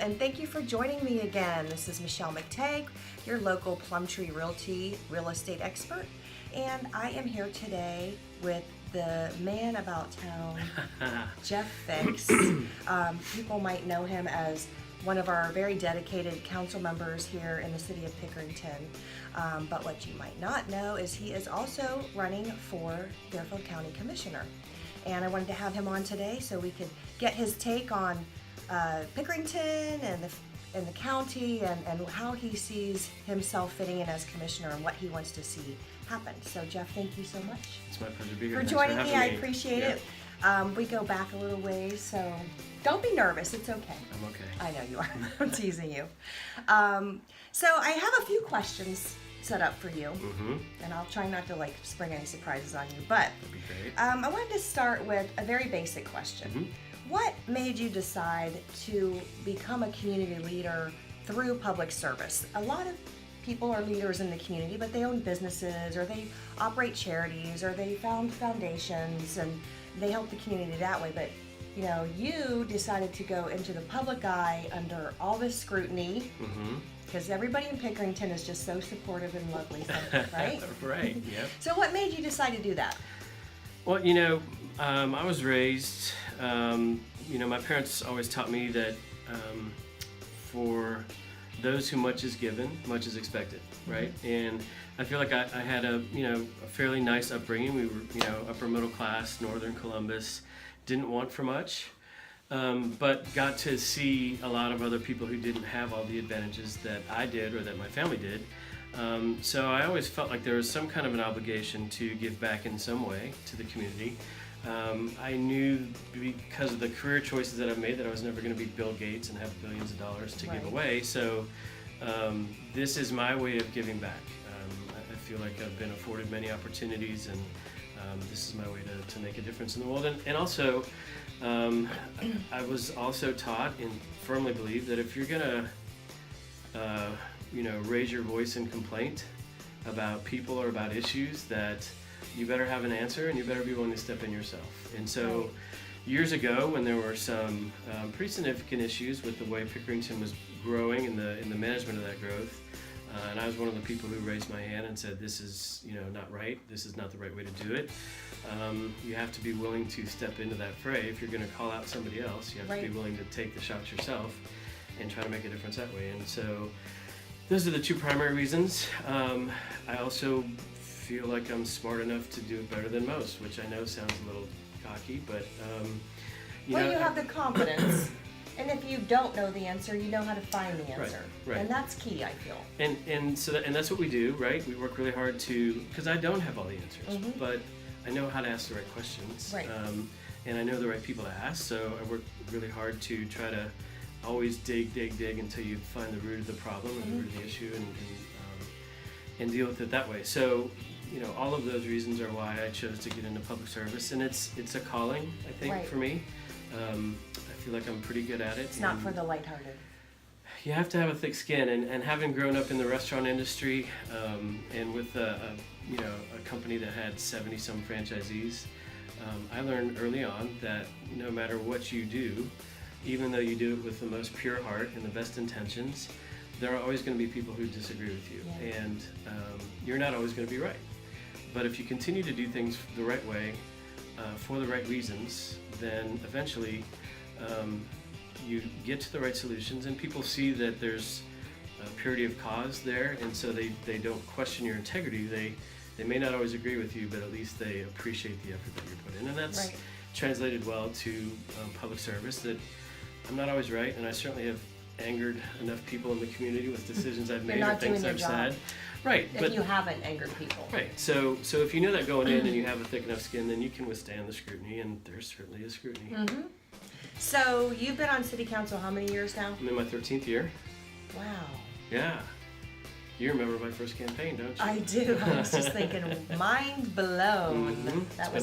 and thank you for joining me again. This is Michele McTagg, your local Plumtree Realty real estate expert, and I am here today with the man about town, Jeff Fix. People might know him as one of our very dedicated council members here in the city of Pickerington. But what you might not know is he is also running for Fairfield County Commissioner. And I wanted to have him on today so we could get his take on Pickerington and the county and how he sees himself fitting in as commissioner and what he wants to see happen. So Jeff, thank you so much. It's my pleasure to be here. For joining me. I appreciate it. We go back a little ways, so don't be nervous. It's okay. I'm okay. I know you are. I'm teasing you. So I have a few questions set up for you, and I'll try not to spring any surprises on you. But that'd be great. I wanted to start with a very basic question. What made you decide to become a community leader through public service? A lot of people are leaders in the community, but they own businesses, or they operate charities, or they found foundations, and they help the community that way. But you decided to go into the public eye under all this scrutiny, because everybody in Pickerington is just so supportive and lovely, right? Right, yep. So what made you decide to do that? Well, I was raised, my parents always taught me that for those who much is given, much is expected, right? And I feel like I had a fairly nice upbringing. We were, upper middle class, northern Columbus, didn't want for much, but got to see a lot of other people who didn't have all the advantages that I did or that my family did. So I always felt like there was some kind of an obligation to give back in some way to the community. I knew because of the career choices that I've made that I was never going to be Bill Gates and have billions of dollars to give away. So this is my way of giving back. I feel like I've been afforded many opportunities, and this is my way to make a difference in the world. And also, I was also taught and firmly believe that if you're going to raise your voice in complaint about people or about issues, that you better have an answer and you better be willing to step in yourself. And so years ago, when there were some pretty significant issues with the way Pickerington was growing and the management of that growth, and I was one of the people who raised my hand and said, this is not right, this is not the right way to do it. You have to be willing to step into that fray. If you're going to call out somebody else, you have to be willing to take the shots yourself and try to make a difference that way. And so those are the two primary reasons. I also feel like I'm smart enough to do it better than most, which I know sounds a little cocky, but you have the confidence, and if you don't know the answer, you know how to find the answer, right. And that's key, I feel. And that's what we do, right? We work really hard because I don't have all the answers, but I know how to ask the right questions, right. And I know the right people to ask, so I work really hard to try to always dig until you find the root of the problem and the root of the issue, and deal with it that way. So all of those reasons are why I chose to get into public service, and it's a calling, I think, for me. I feel like I'm pretty good at it. It's not for the lighthearted. You have to have a thick skin, and having grown up in the restaurant industry, and with a company that had 70-some franchisees, I learned early on that no matter what you do, even though you do it with the most pure heart and the best intentions, there are always going to be people who disagree with you, and you're not always going to be right. But if you continue to do things the right way, for the right reasons, then eventually you get to the right solutions, and people see that there's purity of cause there, and so they don't question your integrity. They may not always agree with you, but at least they appreciate the effort that you put in, and that's translated well to public service. That I'm not always right, and I certainly have angered enough people in the community with decisions I've made or things I've said. Right. If you haven't angered people. Right. So if you know that going in and you have a thick enough skin, then you can withstand the scrutiny, and there's certainly a scrutiny. So you've been on city council how many years now? I'm in my 13th year. Wow. Yeah. You remember my first campaign, don't you? I do. I was just thinking, mind blown. That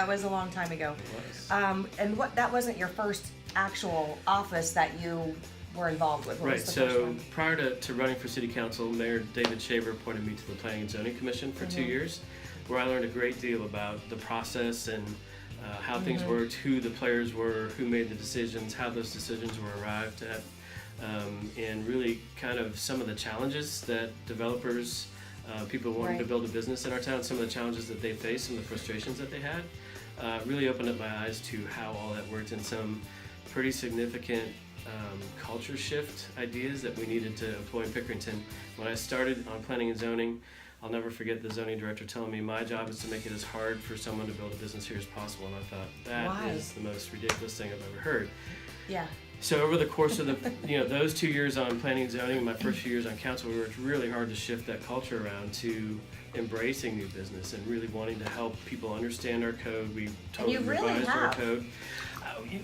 was a long time ago. It was. And that wasn't your first actual office that you were involved with. What was the first one? Prior to running for city council, Mayor David Shaver appointed me to the Planning and Zoning Commission for 2 years, where I learned a great deal about the process and how things worked, who the players were, who made the decisions, how those decisions were arrived at, and really kind of some of the challenges that developers, people wanting to build a business in our town, some of the challenges that they faced, some of the frustrations that they had, really opened up my eyes to how all that worked, and some pretty significant culture shift ideas that we needed to employ in Pickerington. When I started on planning and zoning, I'll never forget the zoning director telling me my job is to make it as hard for someone to build a business here as possible, and I thought that is the most ridiculous thing I've ever heard. Yeah. So over the course of the those 2 years on planning and zoning, my first few years on council, we worked really hard to shift that culture around to embracing new business and really wanting to help people understand our code. We totally revised our code.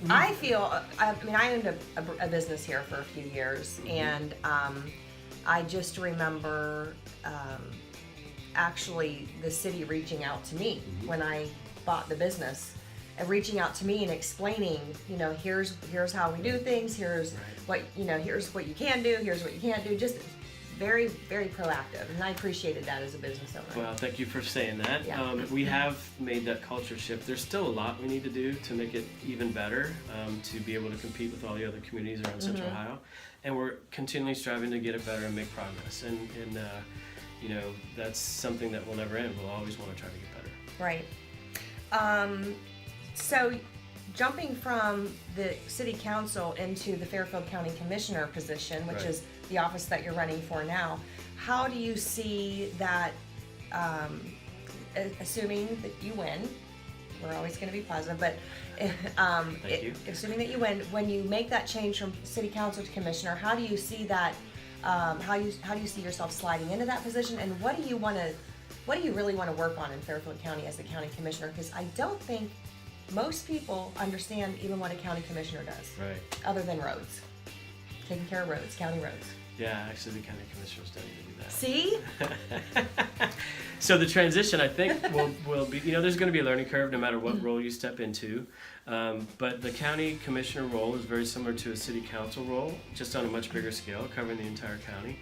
I feel, I owned a business here for a few years, and I just remember actually the city reaching out to me when I bought the business, and reaching out to me and explaining, here's how we do things, here's here's what you can do, here's what you can't do, just very, very proactive, and I appreciated that as a business owner. Well, thank you for saying that. Yeah. We have made that culture shift. There's still a lot we need to do to make it even better, to be able to compete with all the other communities around Central Ohio, and we're continually striving to get it better and make progress, and that's something that will never end. We'll always want to try to get better. Right. So jumping from the city council into the Fairfield County Commissioner position, which is the office that you're running for now, how do you see that, assuming that you win, we're always going to be positive, but assuming that you win, when you make that change from city council to commissioner, how do you see that, how do you see yourself sliding into that position, and what do you really want to work on in Fairfield County as the county commissioner? Because I don't think most people understand even what a county commissioner does, other than roads, taking care of roads, county roads. Yeah, actually the county commissioners don't even do that. See? So the transition, I think, will be, there's going to be a learning curve no matter what role you step into, but the county commissioner role is very similar to a city council role, just on a much bigger scale, covering the entire county.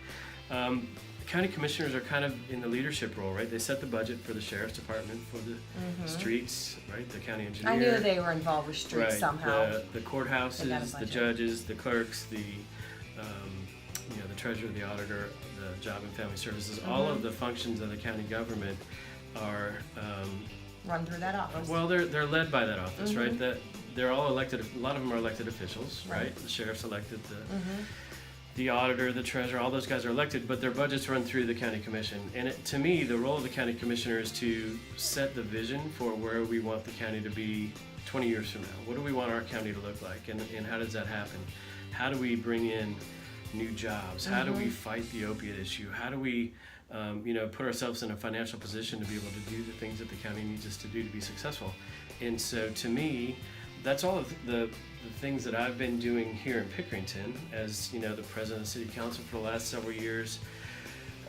County commissioners are kind of in the leadership role, right? They set the budget for the sheriff's department, for the streets, right? The county engineer. I knew they were involved with streets somehow. The courthouses, the judges, the clerks, the treasurer, the auditor, the job and family services. All of the functions of the county government are run through that office. Well, they're led by that office, right? That they're all elected. A lot of them are elected officials, right? The sheriff's elected. The auditor, the treasurer, all those guys are elected, but their budgets run through the county commission. And to me, the role of the county commissioner is to set the vision for where we want the county to be 20 years from now. What do we want our county to look like, and how does that happen? How do we bring in new jobs? How do we fight the opiate issue? How do we put ourselves in a financial position to be able to do the things that the county needs us to do to be successful? And so to me, that's all of the things that I've been doing here in Pickerington as the president of the city council for the last several years,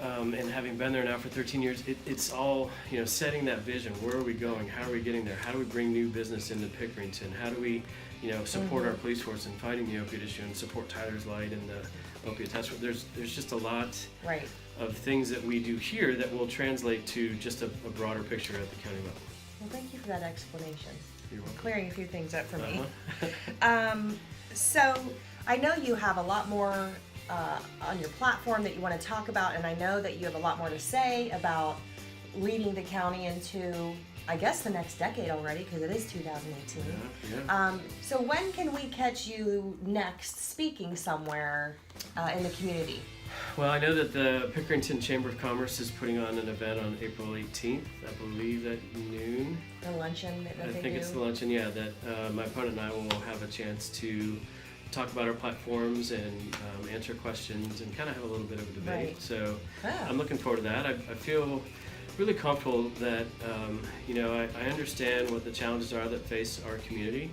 and having been there now for 13 years, it's all setting that vision. Where are we going? How are we getting there? How do we bring new business into Pickerington? How do we support our police force in fighting the opiate issue and support Tyler's Light and the opiate task force? There's just a lot of things that we do here that will translate to just a broader picture at the county level. Well, thank you for that explanation. You're welcome. Clearing a few things up for me. So I know you have a lot more on your platform that you want to talk about, and I know that you have a lot more to say about leading the county into, I guess, the next decade already, because it is 2018. Yeah. So when can we catch you next speaking somewhere in the community? Well, I know that the Pickerington Chamber of Commerce is putting on an event on April 18th, I believe at noon. The luncheon that I they think do? it's the luncheon, yeah, that my opponent and I will have a chance to talk about our platforms and answer questions and kind of have a little bit of a debate. Right. So I'm looking forward to that. I feel really comfortable that, I understand what the challenges are that face our community,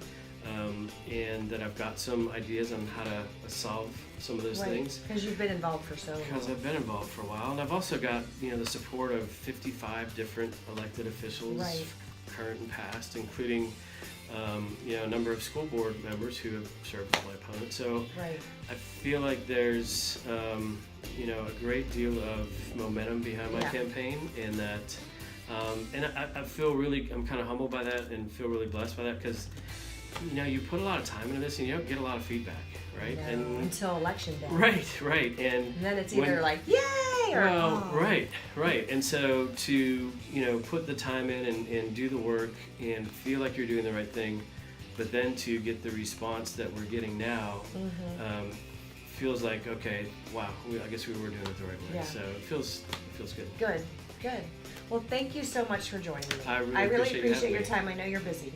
and that I've got some ideas on how to solve some of those things. Because you've been involved for so long. Because I've been involved for a while, and I've also got the support of 55 different elected officials, current and past, including a number of school board members who have served as my opponent. So I feel like there's a great deal of momentum behind my campaign, and that and I feel really, I'm kind of humbled by that and feel really blessed by that, because you put a lot of time into this and you don't get a lot of feedback, right? No, And until election day. right, and then it's either like yay or well, oh. right, and so to put the time in and do the work and feel like you're doing the right thing, but then to get the response that we're getting now, feels like, okay, wow, I guess we were doing it the right way. Yeah. So it feels good. Good. Well, thank you so much for joining me. I really appreciate appreciate your having me. time. I know you're busy.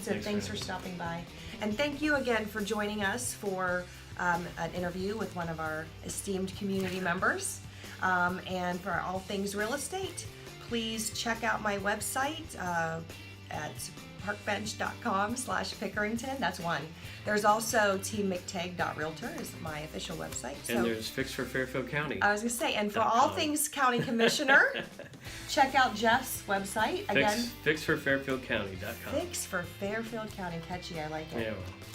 So thanks for stopping by. And thank you again for joining us for an interview with one of our esteemed community members. And for all things real estate, please check out my website at parkbench.com/Pickerington. That's one. There's also teammctague.realtor is my official website. And there's Fix for Fairfield County. I was going to say, and for all things county commissioner, check out Jeff's website. Again, fixforfairfieldcounty.com. Fix for Fairfield County. Catchy, I like it. Yeah.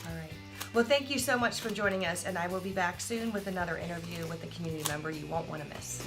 All right. Well, thank you so much for joining us, and I will be back soon with another interview with a community member you won't want to miss.